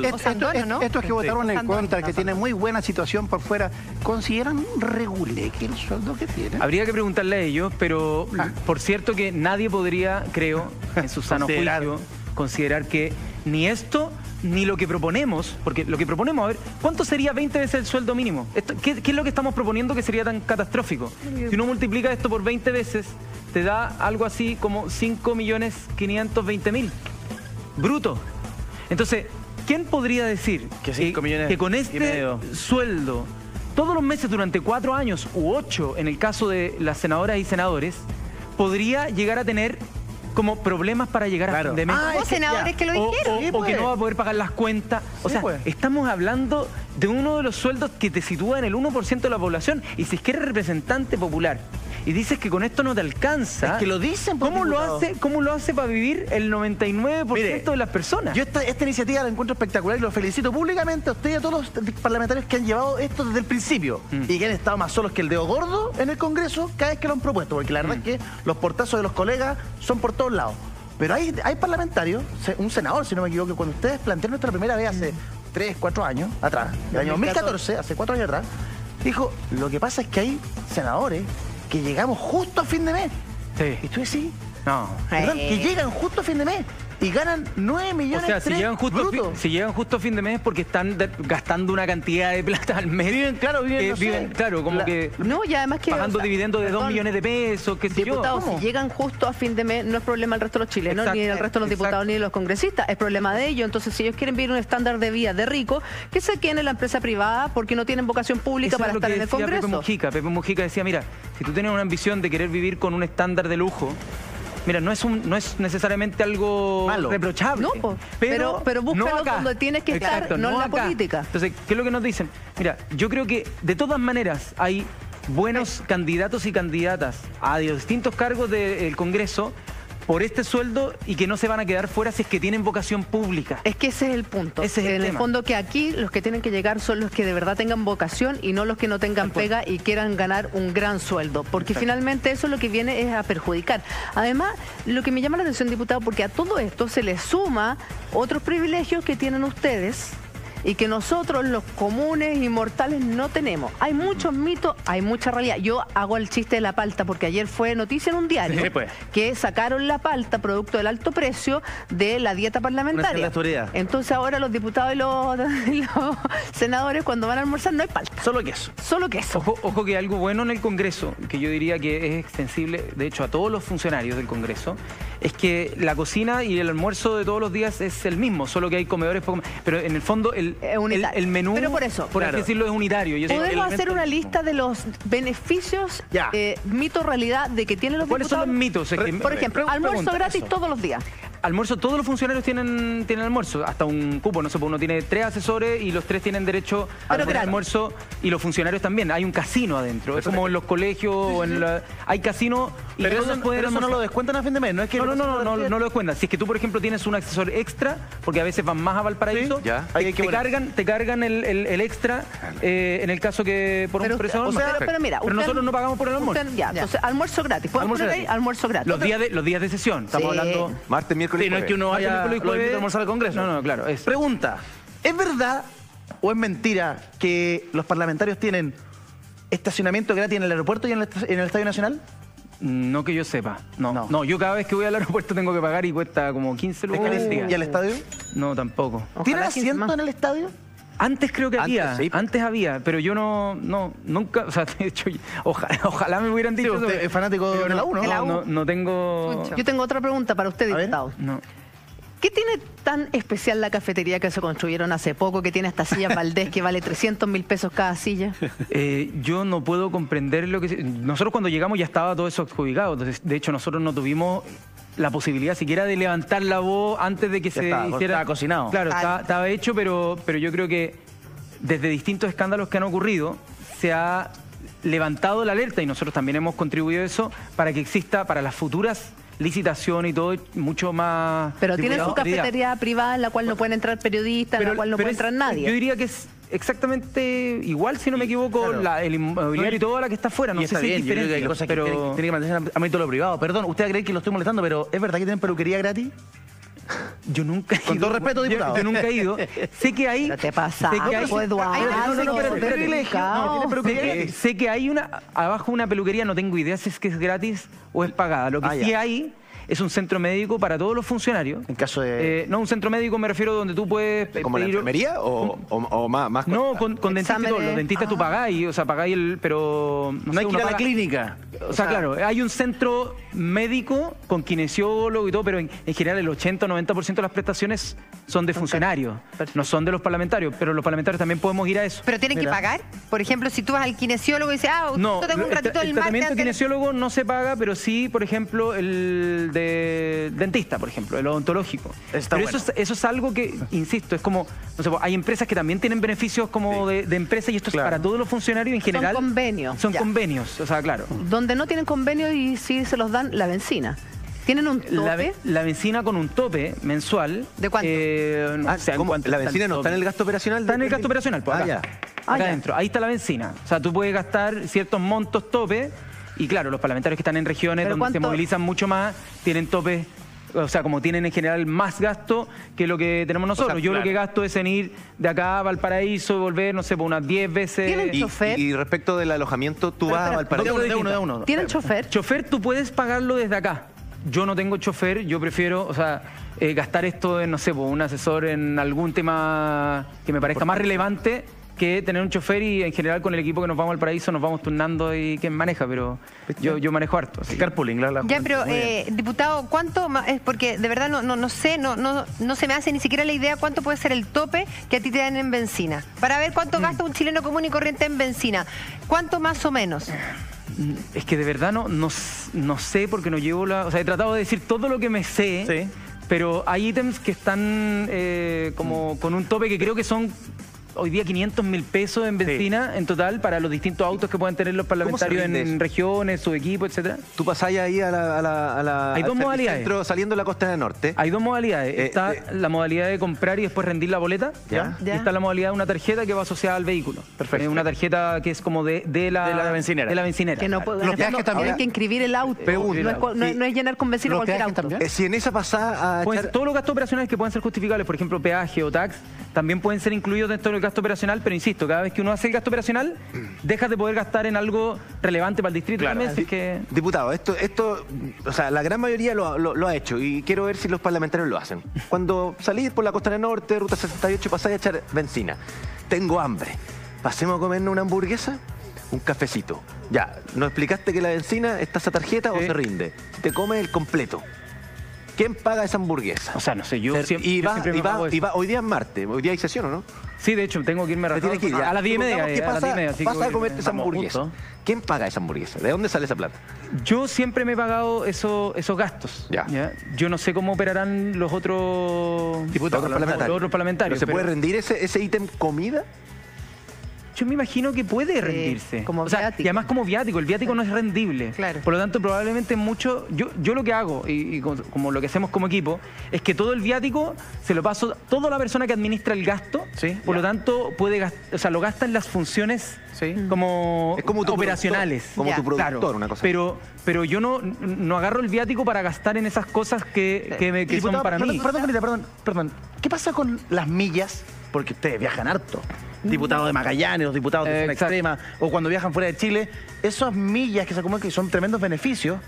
¿no? estos que votaron en contra, que tienen muy buena situación por fuera, ¿consideran reguleque el sueldo que tienen? Habría que preguntarle a ellos, pero por cierto que nadie podría, creo, en su sano juicio, considerar que ni esto ni lo que proponemos, porque lo que proponemos, a ver, ¿cuánto sería 20 veces el sueldo mínimo? ¿Qué es lo que estamos proponiendo que sería tan catastrófico? Si uno multiplica esto por 20 veces, te da algo así como 5.520.000 bruto. Entonces, ¿quién podría decir que con este sueldo, todos los meses durante 4 años u 8, en el caso de las senadoras y senadores, podría llegar a tener como problemas para llegar a fin de mes? Hubo senadores que lo dijeron. O que no va a poder pagar las cuentas. O sea, estamos hablando de uno de los sueldos que te sitúa en el 1% de la población. Y si es que eres representante popular y dices que con esto no te alcanza, es que lo dicen. ¿Cómo lo hace para vivir el 99% de las personas? Yo esta iniciativa la encuentro espectacular y lo felicito públicamente a usted y a todos los parlamentarios que han llevado esto desde el principio y que han estado más solos que el dedo gordo en el Congreso cada vez que lo han propuesto, porque la verdad es que los portazos de los colegas son por todos lados. Pero hay parlamentarios, un senador, si no me equivoco, cuando ustedes plantearon nuestra primera vez hace 3, 4 años atrás, el año 2014, hace 4 años atrás, dijo, lo que pasa es que hay senadores que llegamos justo a fin de mes. Sí. Y tú decís, no. Perdón, que llegan justo a fin de mes y ganan 9 millones. O sea, si llegan justo a fin de mes es porque están gastando una cantidad de plata al mes. Viven, claro, como que no, y además que pagando dividendos de 2 millones de pesos, qué sé yo. Diputados, si llegan justo a fin de mes, no es problema del resto de los chilenos, ni del resto de los diputados, ni de los congresistas, es problema de ellos. Entonces, si ellos quieren vivir un estándar de vida de rico, que se queden en la empresa privada porque no tienen vocación pública para estar en el Congreso. Pepe Mujica decía, mira, si tú tienes una ambición de querer vivir con un estándar de lujo, mira, no es necesariamente algo malo, reprochable. No, pero búscalo donde tienes que estar, no en la política. Entonces, ¿qué es lo que nos dicen? Mira, yo creo que de todas maneras hay buenos candidatos y candidatas a distintos cargos del Congreso por este sueldo y que no se van a quedar fuera si es que tienen vocación pública. Es que ese es el punto. Ese es el en tema. El fondo que aquí los que tienen que llegar son los que de verdad tengan vocación y no los que no tengan pega y quieran ganar un gran sueldo. Porque finalmente eso lo que viene es a perjudicar. Además, lo que me llama la atención, diputado, porque a todo esto se le suma otros privilegios que tienen ustedes y que nosotros, los comunes y mortales, no tenemos. Hay muchos mitos, hay mucha realidad. Yo hago el chiste de la palta porque ayer fue noticia en un diario que sacaron la palta, producto del alto precio de la dieta parlamentaria. Entonces ahora los diputados y los senadores cuando van a almorzar no hay palta. Solo queso. Solo queso. Ojo que algo bueno en el Congreso, que yo diría que es extensible, de hecho, a todos los funcionarios del Congreso, es que la cocina y el almuerzo de todos los días es el mismo, solo que hay comedores poco más. Pero en el fondo el menú, pero por eso, por así decirlo, es unitario. Podemos hacer una lista de los beneficios, mito, realidad, de que tienen los diputados. ¿Cuáles son los mitos? Por ejemplo, almuerzo gratis todos los días. Almuerzo, todos los funcionarios tienen almuerzo, hasta un cupo, no sé, uno tiene 3 asesores y los 3 tienen derecho al almuerzo y los funcionarios también. Hay un casino adentro, es como en los colegios, hay casino y pero eso no lo descuentan a fin de mes, no es que no lo descuentan. Si es que tú, por ejemplo, tienes un asesor extra, porque a veces van más a Valparaíso, te cargan el extra en el caso que por un preso. Pero nosotros no pagamos por el almuerzo. Entonces, almuerzo gratis. Almuerzo gratis. Los días de sesión, estamos hablando martes, miércoles. Sí, no es que uno vaya a almorzar al Congreso. No, claro. Pregunta, ¿es verdad o es mentira que los parlamentarios tienen estacionamiento gratis en el aeropuerto y en el Estadio Nacional? No que yo sepa. No, yo cada vez que voy al aeropuerto tengo que pagar y cuesta como 15 lucas. ¿Y al estadio? No, tampoco. ¿Tienen asiento en el estadio? Antes creo que antes había, pero yo nunca, o sea, de hecho, ojalá me hubieran dicho. Usted es fanático de la U, ¿no? No tengo. Yo tengo otra pregunta para usted, diputado. No. ¿Qué tiene tan especial la cafetería que se construyeron hace poco, que tiene esta silla Valdés que vale 300.000 pesos cada silla? Yo no puedo comprender lo que... Nosotros cuando llegamos ya estaba todo eso adjudicado. Entonces, de hecho, nosotros no tuvimos la posibilidad siquiera de levantar la voz antes de que se hiciera... Estaba cocinado. Claro, estaba hecho, pero yo creo que desde distintos escándalos que han ocurrido se ha levantado la alerta y nosotros también hemos contribuido a eso para que exista para las futuras licitación y todo mucho más... Pero tienen su cafetería privada en la cual no pueden entrar periodistas, en la cual no puede entrar nadie. Yo diría que es exactamente igual, si no me equivoco, el inmobiliario y toda la que está afuera. No sé si hay diferencia, hay cosas que tienen que mantenerse en ámbito de lo privado. Perdón, ¿usted cree que lo estoy molestando, pero es verdad que tienen peluquería gratis? Yo nunca he ido. Con todo respeto, diputado. Yo nunca he ido. Sé que hay... ¿Qué te pasa? Sé que hay... Sé que hay abajo una peluquería, no tengo idea si es que es gratis o es pagada. Lo que sí hay es un centro médico para todos los funcionarios. En caso de... no, un centro médico me refiero donde tú puedes... ¿Como la enfermería o más? No, con dentistas y todo. Los dentistas tú pagáis, o sea, pagáis pero... No hay que ir a la clínica. O sea, claro, hay un centro médico con kinesiólogo y todo, pero en general el 80 o 90% de las prestaciones son de funcionarios, no son de los parlamentarios, pero los parlamentarios también podemos ir a eso. ¿Pero tienen que pagar? Por ejemplo, si tú vas al kinesiólogo y dices, no, tengo un ratito del martes... El tratamiento kinesiólogo no se paga, pero sí, por ejemplo, el de dentista, por ejemplo, el odontológico. Pero eso es algo que, insisto, es como, no sé, hay empresas que también tienen beneficios como de empresa y esto es para todos los funcionarios en general. Son convenios. Son convenios, o sea, claro. Donde no tienen convenio y sí se los dan la benzina. ¿Tienen un tope? La benzina con un tope mensual. ¿De cuánto? No sé, ¿La benzina no está en el gasto operacional? Está en el gasto operacional, pues acá. Acá adentro. Ahí está la benzina. O sea, tú puedes gastar ciertos montos tope y claro, los parlamentarios que están en regiones donde se movilizan mucho más tienen topes. O sea, como tienen en general más gasto que lo que tenemos nosotros. O sea, yo lo que gasto es en ir de acá a Valparaíso y volver, no sé, por unas 10 veces. ¿Tienen chofer? Y respecto del alojamiento, tú vas a Valparaíso. De uno. ¿Tienen chofer? Chofer tú puedes pagarlo desde acá. Yo no tengo chofer, yo prefiero, o sea, gastar esto en, no sé, un asesor en algún tema que me parezca más relevante que tener un chofer y en general con el equipo que nos vamos al paraíso nos vamos turnando y quién maneja, pero yo manejo harto. Así. Carpooling, ya, pero diputado, ¿cuánto es? Porque de verdad no sé, no se me hace ni siquiera la idea cuánto puede ser el tope que a ti te dan en benzina. Para ver cuánto gasta un chileno común y corriente en benzina. ¿Cuánto más o menos? Es que de verdad no sé porque no llevo la... O sea, he tratado de decir todo lo que me sé, pero hay ítems que están como con un tope que creo que son hoy día 500.000 pesos en benzina en total para los distintos autos que pueden tener los parlamentarios en regiones, su equipo, etcétera. Tú pasás ahí a la hay dos modalidades. Centro, saliendo de la costa del norte. Hay dos modalidades. Está la modalidad de comprar y después rendir la boleta. Y está la modalidad de una tarjeta que va asociada al vehículo. Perfecto. Una tarjeta que es como de la bencinera. De la bencinera. Que no tienen que inscribir el auto. No es llenar con benzina cualquier auto. Si en esa pasada... Todos los gastos operacionales que pueden ser justificables, por ejemplo, peaje o tax, también pueden ser incluidos dentro del gasto operacional, pero insisto, cada vez que uno hace el gasto operacional, dejas de poder gastar en algo relevante para el distrito. Claro. Diputado, esto, o sea, la gran mayoría lo ha hecho y quiero ver si los parlamentarios lo hacen. Cuando salís por la costa del norte, ruta 68, pasáis a echar benzina. Tengo hambre. ¿Pasemos a comernos una hamburguesa? Un cafecito. Ya, ¿nos explicaste que la benzina está esa tarjeta o se rinde? Te comes el completo. ¿Quién paga esa hamburguesa? O sea, no sé, yo siempre hoy día es martes, hoy día hay sesión, ¿o no? Sí, de hecho, tengo que irme a las 10:30. ¿Qué pasa a comerte esa hamburguesa? ¿Quién paga esa hamburguesa? ¿De dónde sale esa plata? Yo siempre me he pagado esos gastos. ¿Ya? Yo no sé cómo operarán los otros parlamentarios. ¿Se puede rendir ese ítem comida? Yo me imagino que puede rendirse. Como viático. Y además como viático. El viático no es rendible. Claro. Por lo tanto, probablemente mucho... Yo lo que hago, y como lo que hacemos como equipo, es que todo el viático se lo paso toda la persona que administra el gasto. Por lo tanto, lo gasta en las funciones como operacionales. Como tu productor, una cosa. Pero yo no agarro el viático para gastar en esas cosas que son para mí. Perdón. ¿Qué pasa con las millas? Porque ustedes viajan harto. Diputados de Magallanes, los diputados de zona extrema, o cuando viajan fuera de Chile, esas millas que se acumulan, que son tremendos beneficios,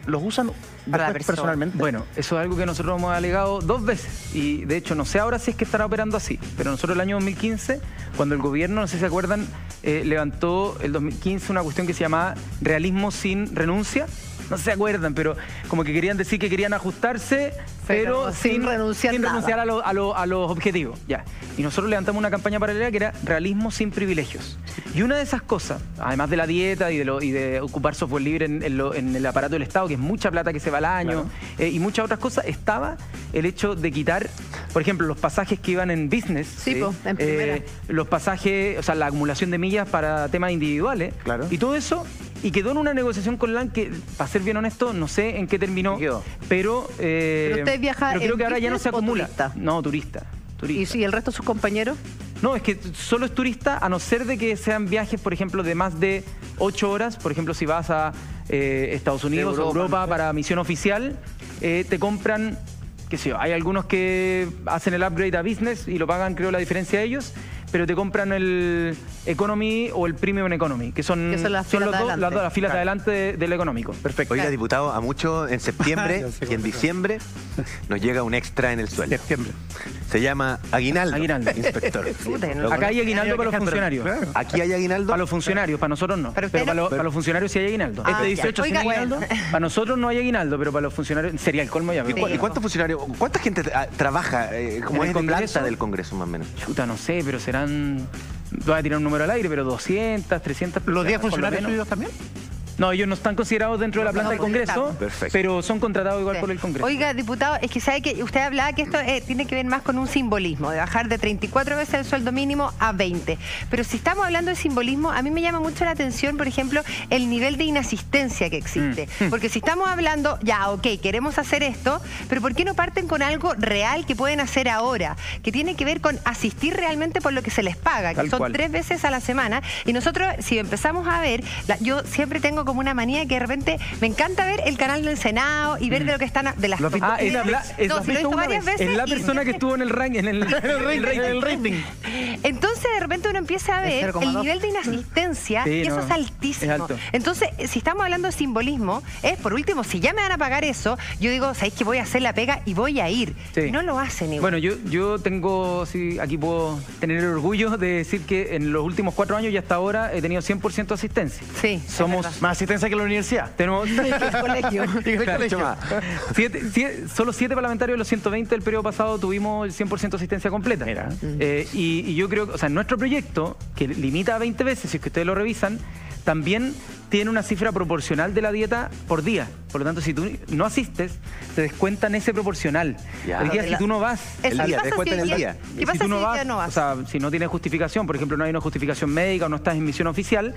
los usan personalmente. Bueno, eso es algo que nosotros hemos alegado 2 veces, y de hecho no sé ahora si es que estará operando así, pero nosotros el año 2015, cuando el gobierno, no sé si se acuerdan, levantó el 2015 una cuestión que se llamaba realismo sin renuncia. No se acuerdan, pero como que querían decir que querían ajustarse, pero sin renunciar a los objetivos. Ya. Y nosotros levantamos una campaña paralela que era realismo sin privilegios. Y una de esas cosas, además de la dieta y de ocupar software libre en el aparato del Estado, que es mucha plata que se va al año, y muchas otras cosas, estaba el hecho de quitar, por ejemplo, los pasajes que iban en business, en primera. los pasajes, o sea, la acumulación de millas para temas individuales, y todo eso y quedó en una negociación con LAN que, para ser bien honesto, no sé en qué terminó, pero usted viaja pero creo que ahora ya no se acumula. Turista? No, turista. ¿Y el resto de sus compañeros? No, es que solo es turista, a no ser de que sean viajes, por ejemplo, de más de 8 horas. Por ejemplo, si vas a Estados Unidos o Europa para misión oficial, te compran, qué sé yo, hay algunos que hacen el upgrade a business y lo pagan, creo, la diferencia de ellos, pero te compran el Economy o el Premium Economy, que son las filas de adelante del económico. Perfecto. Oiga, diputado, a muchos en septiembre y en diciembre nos llega un extra en el sueldo. Se llama aguinaldo. Inspector. Acá hay aguinaldo para los funcionarios. Aquí hay aguinaldo. Para los funcionarios, para nosotros no. Pero para los funcionarios sí hay aguinaldo. Este 18 sin aguinaldo. Para nosotros no hay aguinaldo, pero para los funcionarios sería el colmo ya. ¿Y cuántos funcionarios, cuánta gente trabaja como en planta del Congreso más o menos? Chuta, no sé, pero serán... Voy a tirar un número al aire, pero 200, 300 personas. ¿Los 10 funcionarios suyos también? No, ellos no están considerados dentro de la planta del Congreso, pero son contratados igual por el Congreso. Oiga, diputado, es que sabe que usted hablaba que esto tiene que ver más con un simbolismo, de bajar de 34 veces el sueldo mínimo a 20. Pero si estamos hablando de simbolismo, a mí me llama mucho la atención, por ejemplo, el nivel de inasistencia que existe. Porque si estamos hablando, ya, ok, queremos hacer esto, pero ¿por qué no parten con algo real que pueden hacer ahora? Que tiene que ver con asistir realmente por lo que se les paga, que son 3 veces a la semana. Y nosotros, si empezamos a ver, yo siempre tengo como una manía que de repente me encanta ver el canal del Senado y ver de lo que están de las lo he visto varias veces. Es la persona que estuvo en el ranking, en el rating. Entonces de repente uno empieza a ver el nivel de inasistencia y eso es altísimo. Es alto. Entonces, si estamos hablando de simbolismo, es por último, si ya me van a pagar eso, yo digo, ¿sabéis que voy a hacer la pega y voy a ir? Y no lo hacen igual. Bueno, yo tengo, sí, aquí puedo tener el orgullo de decir que en los últimos 4 años y hasta ahora he tenido 100% de asistencia. Sí. Somos más asistencia que la universidad. Tenemos colegio. Solo 7 parlamentarios de los 120 del periodo pasado tuvimos el 100% de asistencia completa. Mira. Y yo creo que, o sea, nuestro proyecto, que limita a 20 veces, si es que ustedes lo revisan, también tiene una cifra proporcional de la dieta por día. Por lo tanto, si tú no asistes, te descuentan ese proporcional. El día, si tú no vas... El día, te descuentan el día. ¿Qué pasa si no vas? O sea, si no tienes justificación, por ejemplo, no hay una justificación médica o no estás en misión oficial,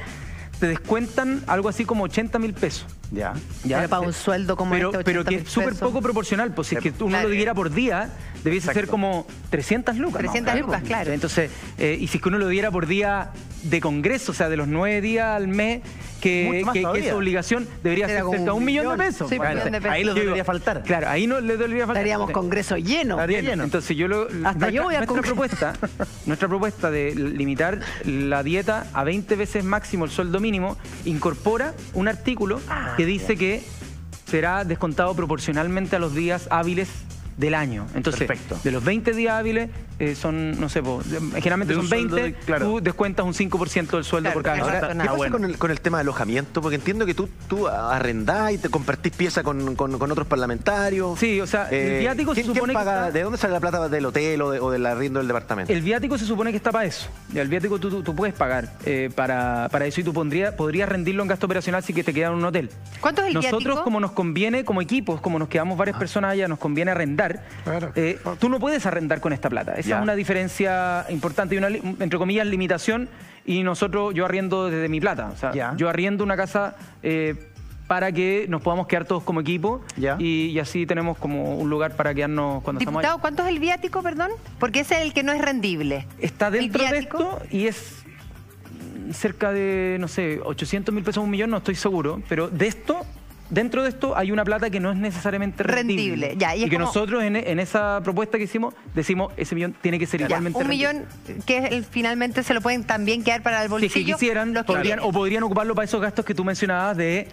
te descuentan algo así como 80.000 pesos. Ya. Pero para un sueldo como pero que es súper poco proporcional, pues si es que uno lo diera por día, debiese ser como 300 lucas. 300 lucas, claro. Entonces, y si es que uno lo diera por día de congreso, o sea, de los 9 días al mes, que esa obligación debería ser cerca de 1 millón de pesos. Sí, ahí le debería faltar. Claro, ahí no le debería faltar. Estaríamos congreso lleno. Entonces nuestra propuesta de limitar la dieta a 20 veces máximo el sueldo mínimo incorpora un artículo que dice que será descontado proporcionalmente a los días hábiles del año. Entonces, de los 20 días hábiles, son, no sé, generalmente son 20, tú descuentas un 5% del sueldo por cada hora. ¿Qué pasa con el tema de alojamiento? Porque entiendo que tú arrendás y te compartís pieza con otros parlamentarios. Sí, o sea, el viático se supone que paga, ¿de dónde sale la plata del hotel o del arriendo del departamento? El viático se supone que está para eso. El viático tú puedes pagar para eso y tú podrías rendirlo en gasto operacional si que te quedas en un hotel. ¿Cuánto es el viático? Nosotros, como nos conviene, como equipos, como nos quedamos varias personas allá, nos conviene arrendar. Tú no puedes arrendar con esta plata. Esa es una diferencia importante y una, entre comillas, limitación. Y yo arriendo desde mi plata. O sea, yo arriendo una casa para que nos podamos quedar todos como equipo y así tenemos como un lugar para quedarnos cuando estamos allá. Diputado, ¿cuánto es el viático, perdón? Porque ese es el que no es rendible. Está dentro de esto y es cerca de, no sé, 800.000 pesos, 1 millón, no estoy seguro, pero dentro de esto hay una plata que no es necesariamente rendible. Y que nosotros en esa propuesta que hicimos, decimos, ese millón tiene que ser igualmente rendible. 1 millón que finalmente se lo pueden también quedar para el bolsillo. Si quisieran, podrían ocuparlo para esos gastos que tú mencionabas de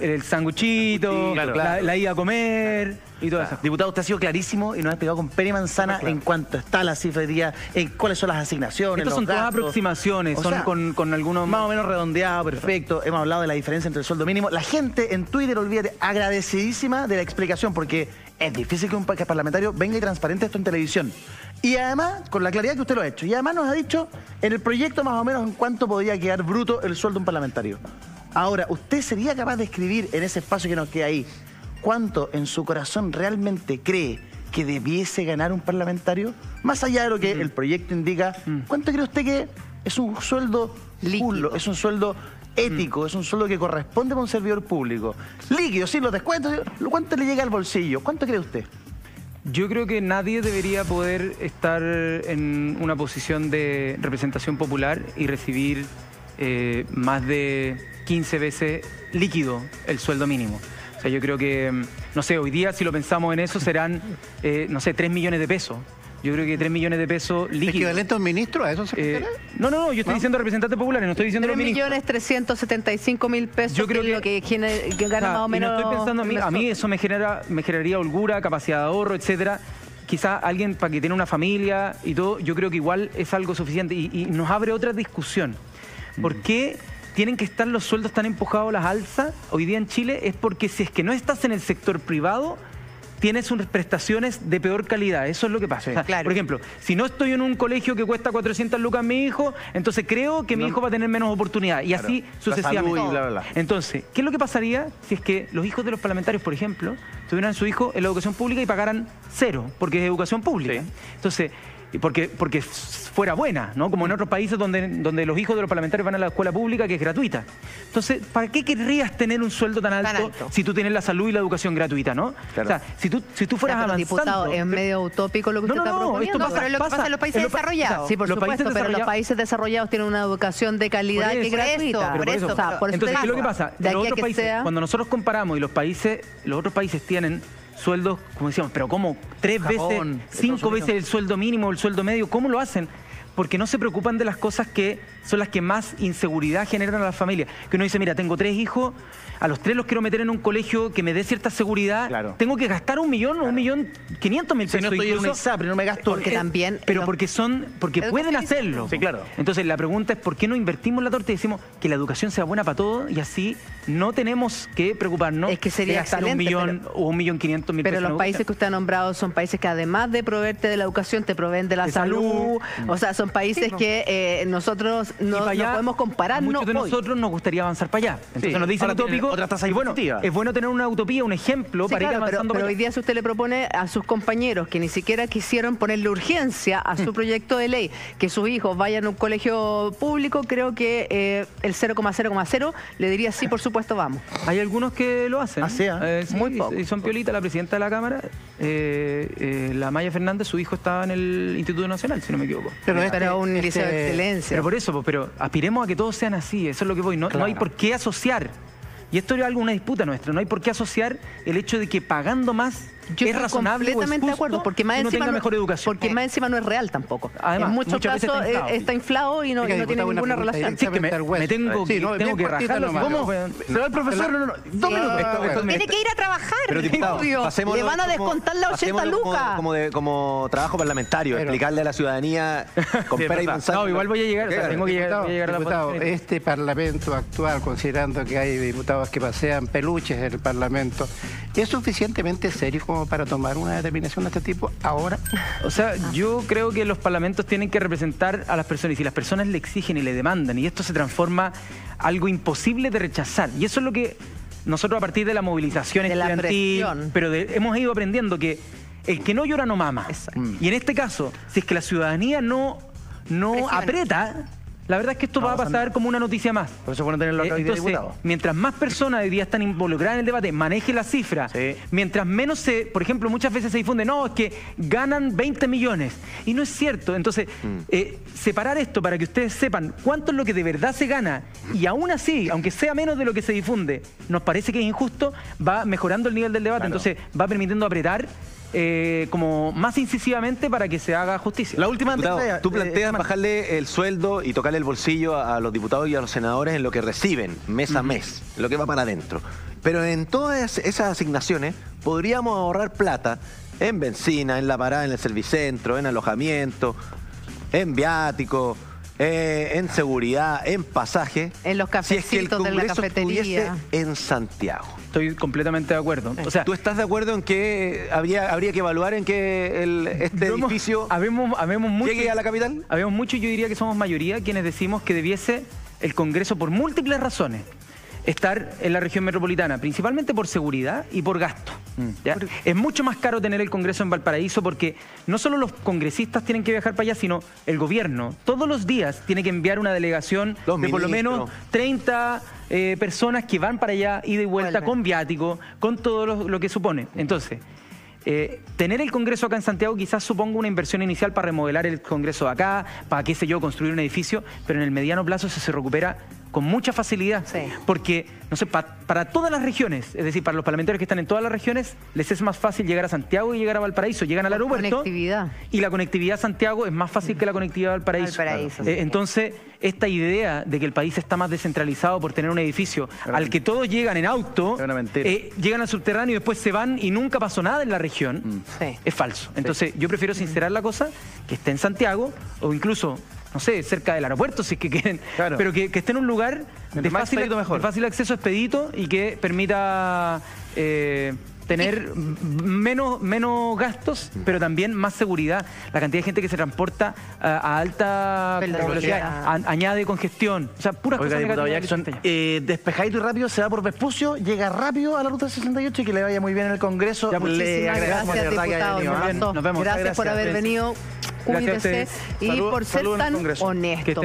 el sanguchito, la ida a comer y todo eso. Diputado, usted ha sido clarísimo y nos ha explicado con pera y manzana en cuanto está la cifra de día, en cuáles son las asignaciones. Estos son todas aproximaciones, son con algunos... Más o menos redondeado, perfecto. Hemos hablado de la diferencia entre el sueldo mínimo. La gente en Twitter, olvídate, agradecidísima de la explicación, porque es difícil que un parlamentario venga y transparente esto en televisión. Y además, con la claridad que usted lo ha hecho. Y además nos ha dicho en el proyecto más o menos en cuánto podría quedar bruto el sueldo de un parlamentario. Ahora, ¿usted sería capaz de escribir en ese espacio que nos queda ahí cuánto en su corazón realmente cree que debiese ganar un parlamentario? Más allá de lo que el proyecto indica, ¿cuánto cree usted que es un sueldo líquido. Es un sueldo ético, es un sueldo que corresponde a un servidor público. Líquido, sin los descuentos. ¿Cuánto le llega al bolsillo? ¿Cuánto cree usted? Yo creo que nadie debería poder estar en una posición de representación popular y recibir más de 15 veces líquido el sueldo mínimo. O sea, yo creo que, no sé, hoy día si lo pensamos en eso serán, no sé, 3 millones de pesos. Yo creo que 3 millones de pesos líquidos. ¿Equivalente a un ministro? ¿A eso se refiere? No, yo estoy diciendo representantes populares, no estoy diciendo los ministros. 3.375.000 pesos, yo creo que lo que gana más o menos. No estoy pensando a mí eso me generaría holgura, capacidad de ahorro, etcétera. Quizá alguien para que tiene una familia y todo, yo creo que igual es algo suficiente y nos abre otra discusión. ¿Por qué tienen que estar los sueldos tan empujados a las alzas hoy día en Chile? Es porque si es que no estás en el sector privado, tienes unas prestaciones de peor calidad. Eso es lo que pasa. Sí, claro. Por ejemplo, si no estoy en un colegio que cuesta 400 lucas mi hijo, entonces creo que mi hijo va a tener menos oportunidades. Y así sucesivamente. Y bla, bla, bla. Entonces, ¿qué es lo que pasaría si es que los hijos de los parlamentarios, por ejemplo, tuvieran a su hijo en la educación pública y pagaran 0, porque es educación pública? Sí. Entonces, porque fuera buena, ¿no? Como en otros países donde los hijos de los parlamentarios van a la escuela pública, que es gratuita. Entonces, ¿para qué querrías tener un sueldo tan alto si tú tienes la salud y la educación gratuita, no? Claro. O sea, si tú fueras avanzando... Diputado, es medio utópico lo que usted está proponiendo. Esto pero lo que pasa en los países desarrollados. Sí, por supuesto, pero los países desarrollados tienen una educación de calidad que es gratuita. Entonces, ¿qué es lo que pasa? Los otros países, cuando nosotros comparamos y los otros países tienen sueldos, como decíamos, pero ¿cómo? 3 veces, 5 veces el sueldo mínimo, el sueldo medio, ¿cómo lo hacen? Porque no se preocupan de las cosas que son las que más inseguridad generan a las familias. Que uno dice, mira, tengo 3 hijos, a los 3 los quiero meter en un colegio que me dé cierta seguridad. Claro. Tengo que gastar 1 millón o 1.500.000 pesos. Si no estoy en un ISAPRE, no me gasto. Porque también... Pero porque pueden hacerlo. Sí, claro. Entonces la pregunta es, ¿por qué no invertimos la torta y decimos que la educación sea buena para todos y así no tenemos que preocuparnos de gastar 1 millón o 1.500.000 pesos? Pero los países que usted ha nombrado son países que además de proveerte de la educación, te proveen de la salud. O sea, son países que nosotros no podemos comparar. Muchos de nosotros nos gustaría avanzar para allá. Entonces nos dicen utópico. Y bueno, es bueno tener una utopía, un ejemplo para ir avanzando. Pero hoy día si usted le propone a sus compañeros que ni siquiera quisieron ponerle urgencia a su proyecto de ley, que sus hijos vayan a un colegio público, creo que el 0,0,0 le diría sí, por supuesto, vamos. Hay algunos que lo hacen. Muy poco. Y son piolitas. La presidenta de la Cámara, la Maya Fernández, su hijo estaba en el Instituto Nacional, si no me equivoco. Pero un liceo de excelencia. Pero por eso, pero aspiremos a que todos sean así, eso es lo que voy. No hay por qué asociar. Y esto es una disputa nuestra, no hay por qué asociar el hecho de que pagando más es razonable completamente o es de acuerdo, porque más encima tenga mejor educación. Porque más encima no es real tampoco. Además, en muchos casos está inflado y no tiene ninguna relación. Sí, que me tengo que rajar. ¿Cómo? Se va el profesor, 2 minutos. Tiene que ir a trabajar. Pero diputado, le van a descontar las 80 lucas. Como trabajo parlamentario, explicarle a la ciudadanía con pera y manzana. No, igual voy a llegar, tengo que llegar a la diputado, este parlamento actual, considerando que hay diputados que pasean peluches en el parlamento, ¿es suficientemente serio como para tomar una determinación de este tipo ahora? O sea, yo creo que los parlamentos tienen que representar a las personas y si las personas le exigen y le demandan y esto se transforma algo imposible de rechazar. Y eso es lo que nosotros a partir de la movilización estudiantil, pero hemos ido aprendiendo que el que no llora no mama. Y en este caso, si es que la ciudadanía no aprieta, la verdad es que esto va a pasar como una noticia más. Por eso es bueno tenerlo acá hoy día, diputado. Mientras más personas hoy día están involucradas en el debate, maneje la cifra. Mientras menos por ejemplo, muchas veces se difunde, no, es que ganan 20 millones. Y no es cierto. Entonces, separar esto para que ustedes sepan cuánto es lo que de verdad se gana y aún así, aunque sea menos de lo que se difunde, nos parece que es injusto, va mejorando el nivel del debate. Claro. Entonces, va permitiendo apretar como más incisivamente para que se haga justicia. La última, diputado, tú planteas bajarle el sueldo y tocarle el bolsillo a los diputados y a los senadores en lo que reciben mes a mes, en lo que va para adentro. Pero en todas esas asignaciones podríamos ahorrar plata en benzina, en la parada en el servicentro, en alojamiento, en viático, en seguridad, en pasaje. En los cafecitos de la cafetería. En Santiago. Estoy completamente de acuerdo. O sea, ¿tú estás de acuerdo en que habría que evaluar en que este edificio llegue a la capital? Habemos mucho y yo diría que somos mayoría quienes decimos que debiese el Congreso, por múltiples razones, estar en la región metropolitana, principalmente por seguridad y por gasto. ¿Ya? Es mucho más caro tener el Congreso en Valparaíso porque no solo los congresistas tienen que viajar para allá, sino el gobierno. Todos los días tiene que enviar una delegación de por lo menos 30 personas que van para allá, ida y vuelta, con viático, con todo lo que supone. Entonces, tener el Congreso acá en Santiago quizás suponga una inversión inicial para remodelar el Congreso de acá, para, qué sé yo, construir un edificio, pero en el mediano plazo eso se recupera con mucha facilidad. Sí. Porque, no sé, para todas las regiones, es decir, para los parlamentarios que están en todas las regiones, les es más fácil llegar a Santiago y llegar a Valparaíso. Llegan al aeropuerto. Conectividad. Y la conectividad a Santiago es más fácil que la conectividad a Valparaíso. Sí. Entonces, esta idea de que el país está más descentralizado por tener un edificio al que todos llegan en auto, llegan al subterráneo y después se van y nunca pasó nada en la región, es falso. Entonces, yo prefiero sincerar la cosa, que esté en Santiago o incluso, no sé, cerca del aeropuerto, si es que quieren, pero que esté en un lugar de fácil acceso expedito y que permita tener menos gastos, pero también más seguridad. La cantidad de gente que se transporta a alta velocidad añade congestión. O sea, puras cosas negativas. Despejadito y rápido, se va por Vespucio, llega rápido a la ruta 68 y que le vaya muy bien en el Congreso. Ya, le agradecemos de verdad que haya venido. Nos vemos. Gracias por haber venido. Cuídese y por ser tan honesto.